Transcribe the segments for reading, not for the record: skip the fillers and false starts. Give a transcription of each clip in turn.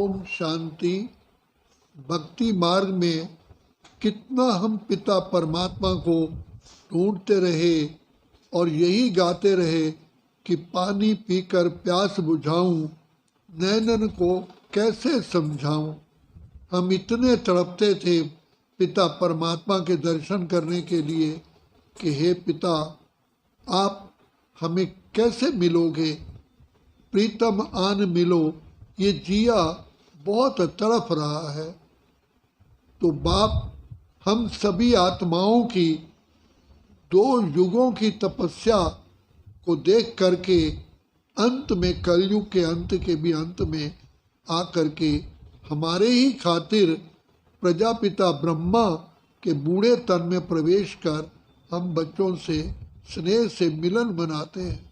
ओम शांति। भक्ति मार्ग में कितना हम पिता परमात्मा को ढूंढते रहे और यही गाते रहे कि पानी पीकर प्यास बुझाऊं, नैनन को कैसे समझाऊं। हम इतने तड़पते थे पिता परमात्मा के दर्शन करने के लिए कि हे पिता, आप हमें कैसे मिलोगे, प्रीतम आन मिलो। ये जिया बहुत तड़प रहा है। तो बाप हम सभी आत्माओं की 2 युगों की तपस्या को देख करके अंत में, कलयुग के अंत के भी अंत में आकर के हमारे ही खातिर प्रजापिता ब्रह्मा के बूढ़े तन में प्रवेश कर हम बच्चों से स्नेह से मिलन बनाते हैं।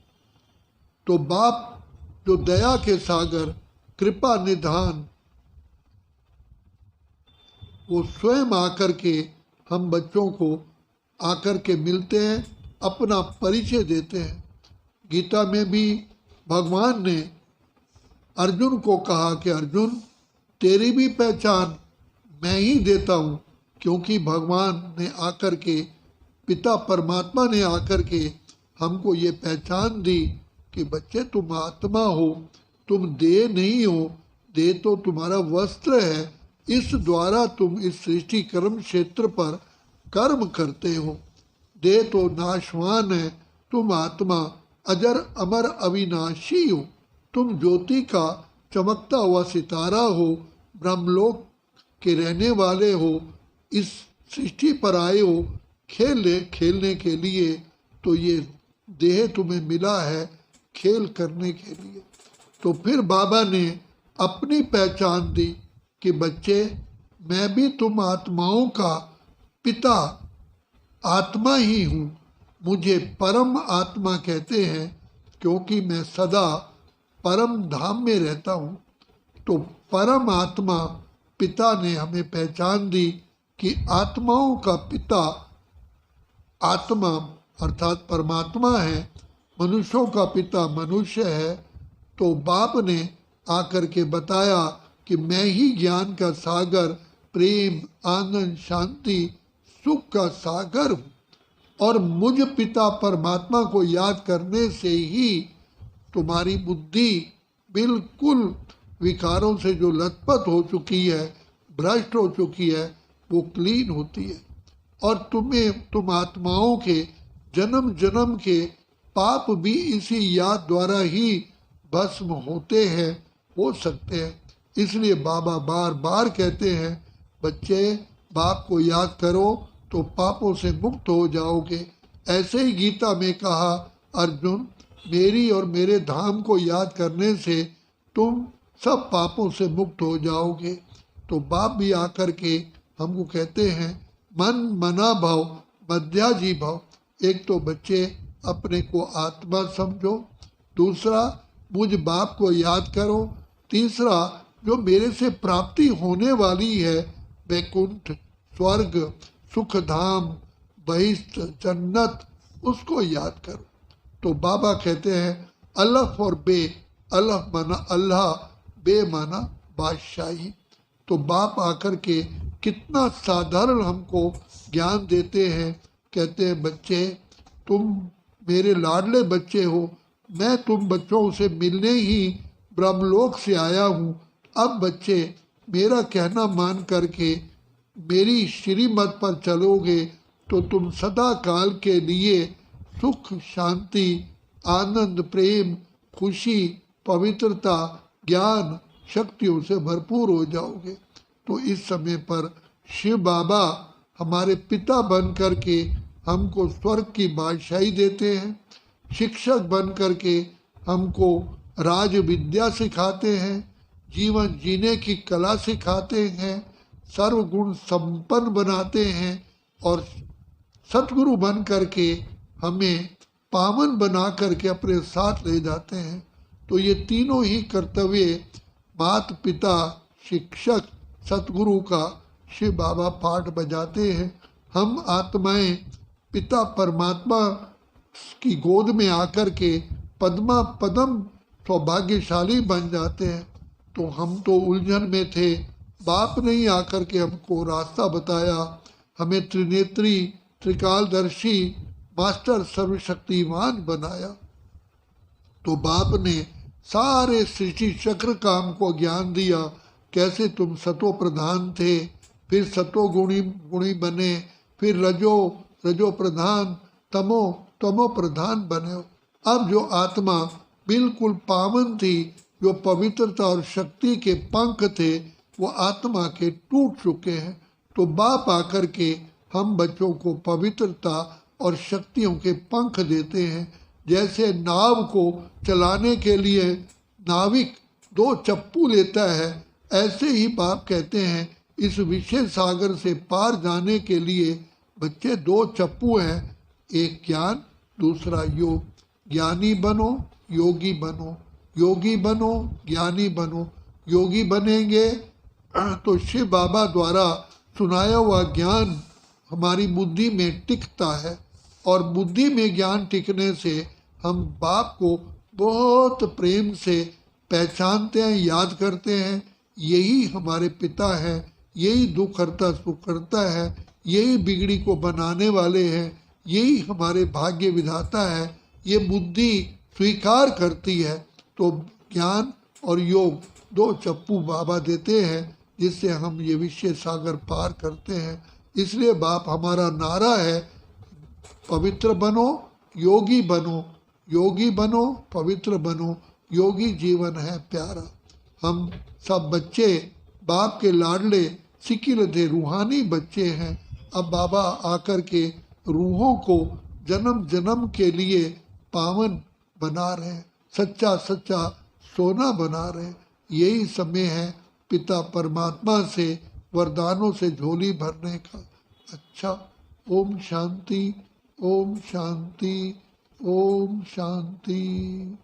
तो बाप जो दया के सागर, कृपा निधान, वो स्वयं आकर के हम बच्चों को आकर के मिलते हैं, अपना परिचय देते हैं। गीता में भी भगवान ने अर्जुन को कहा कि अर्जुन, तेरी भी पहचान मैं ही देता हूँ, क्योंकि भगवान ने आकर के, पिता परमात्मा ने आकर के हमको ये पहचान दी कि बच्चे तुम आत्मा हो, तुम देह नहीं हो। देह तो तुम्हारा वस्त्र है, इस द्वारा तुम इस सृष्टि कर्म क्षेत्र पर कर्म करते हो। देह तो नाशवान है, तुम आत्मा अजर अमर अविनाशी हो। तुम ज्योति का चमकता हुआ सितारा हो, ब्रह्मलोक के रहने वाले हो, इस सृष्टि पर आए हो खेलने के लिए। तो ये देह तुम्हें मिला है खेल करने के लिए। तो फिर बाबा ने अपनी पहचान दी कि बच्चे, मैं भी तुम आत्माओं का पिता आत्मा ही हूँ। मुझे परम आत्मा कहते हैं क्योंकि मैं सदा परम धाम में रहता हूँ। तो परम आत्मा पिता ने हमें पहचान दी कि आत्माओं का पिता आत्मा अर्थात परमात्मा है, मनुष्यों का पिता मनुष्य है। तो बाप ने आकर के बताया कि मैं ही ज्ञान का सागर, प्रेम, आनंद, शांति, सुख का सागर हूँ। और मुझ पिता परमात्मा को याद करने से ही तुम्हारी बुद्धि बिल्कुल विकारों से जो लथपथ हो चुकी है, भ्रष्ट हो चुकी है, वो क्लीन होती है। और तुम आत्माओं के जन्म जन्म के पाप भी इसी याद द्वारा ही भस्म होते हैं, हो सकते हैं। इसलिए बाबा बार बार कहते हैं, बच्चे बाप को याद करो तो पापों से मुक्त हो जाओगे। ऐसे ही गीता में कहा, अर्जुन, मेरी और मेरे धाम को याद करने से तुम सब पापों से मुक्त हो जाओगे। तो बाप भी आकर के हमको कहते हैं, मन मना भव मध्याजी भव। एक तो बच्चे अपने को आत्मा समझो, दूसरा मुझ बाप को याद करो, तीसरा जो मेरे से प्राप्ति होने वाली है, वैकुंठ, स्वर्ग, सुख धाम, बहिष्ठ, जन्नत, उसको याद करो। तो बाबा कहते हैं, अलफ और बे, अलफ माना अल्लाह, बे माना बादशाही। तो बाप आकर के कितना साधारण हमको ज्ञान देते हैं। कहते हैं, बच्चे तुम मेरे लाडले बच्चे हो, मैं तुम बच्चों से मिलने ही ब्रह्मलोक से आया हूँ। अब बच्चे मेरा कहना मान करके मेरी श्रीमत पर चलोगे तो तुम सदा काल के लिए सुख, शांति, आनंद, प्रेम, खुशी, पवित्रता, ज्ञान, शक्तियों से भरपूर हो जाओगे। तो इस समय पर शिव बाबा हमारे पिता बन करके हमको स्वर्ग की बादशाही देते हैं, शिक्षक बन करके हमको राज विद्या सिखाते हैं, जीवन जीने की कला सिखाते हैं, सर्वगुण संपन्न बनाते हैं और सतगुरु बन करके हमें पावन बना करके अपने साथ ले जाते हैं। तो ये तीनों ही कर्तव्य माता पिता, शिक्षक, सतगुरु का शिव बाबा पाठ बजाते हैं। हम आत्माएं पिता परमात्मा की गोद में आकर के पद्मा पदम सौभाग्यशाली बन जाते हैं। तो हम तो उलझन में थे, बाप ने ही आकर के हमको रास्ता बताया, हमें त्रिनेत्री त्रिकालदर्शी मास्टर सर्वशक्तिमान बनाया। तो बाप ने सारे सृष्टि चक्र का हमको ज्ञान दिया, कैसे तुम सतो प्रधान थे, फिर सतो गुणी बने, फिर रजो प्रधान, तमो तमो प्रधान बने हो। अब जो आत्मा बिल्कुल पावन थी, जो पवित्रता और शक्ति के पंख थे, वो आत्मा के टूट चुके हैं। तो बाप आकर के हम बच्चों को पवित्रता और शक्तियों के पंख देते हैं। जैसे नाव को चलाने के लिए नाविक 2 चप्पू लेता है, ऐसे ही बाप कहते हैं इस विषय सागर से पार जाने के लिए बच्चे 2 चप्पू हैं, एक ज्ञान, दूसरा योग। ज्ञानी बनो, योगी बनो, योगी बनो, ज्ञानी बनो। योगी बनेंगे तो शिव बाबा द्वारा सुनाया हुआ ज्ञान हमारी बुद्धि में टिकता है, और बुद्धि में ज्ञान टिकने से हम बाप को बहुत प्रेम से पहचानते हैं, याद करते हैं। यही हमारे पिता हैं, यही दुख हरता सुख करता है, यही बिगड़ी को बनाने वाले हैं, यही हमारे भाग्य विधाता है। ये बुद्धि स्वीकार करती है। तो ज्ञान और योग 2 चप्पू बाबा देते हैं, जिससे हम ये विषय सागर पार करते हैं। इसलिए बाप हमारा नारा है, पवित्र बनो, योगी बनो, योगी बनो, पवित्र बनो, योगी जीवन है प्यारा। हम सब बच्चे बाप के लाडले सिकिलधे रूहानी बच्चे हैं। अब बाबा आकर के रूहों को जन्म जन्म के लिए पावन बना रहे हैं, सच्चा सच्चा सोना बना रहे हैं। यही समय है पिता परमात्मा से वरदानों से झोली भरने का। अच्छा, ओम शांति, ओम शांति, ओम शांति।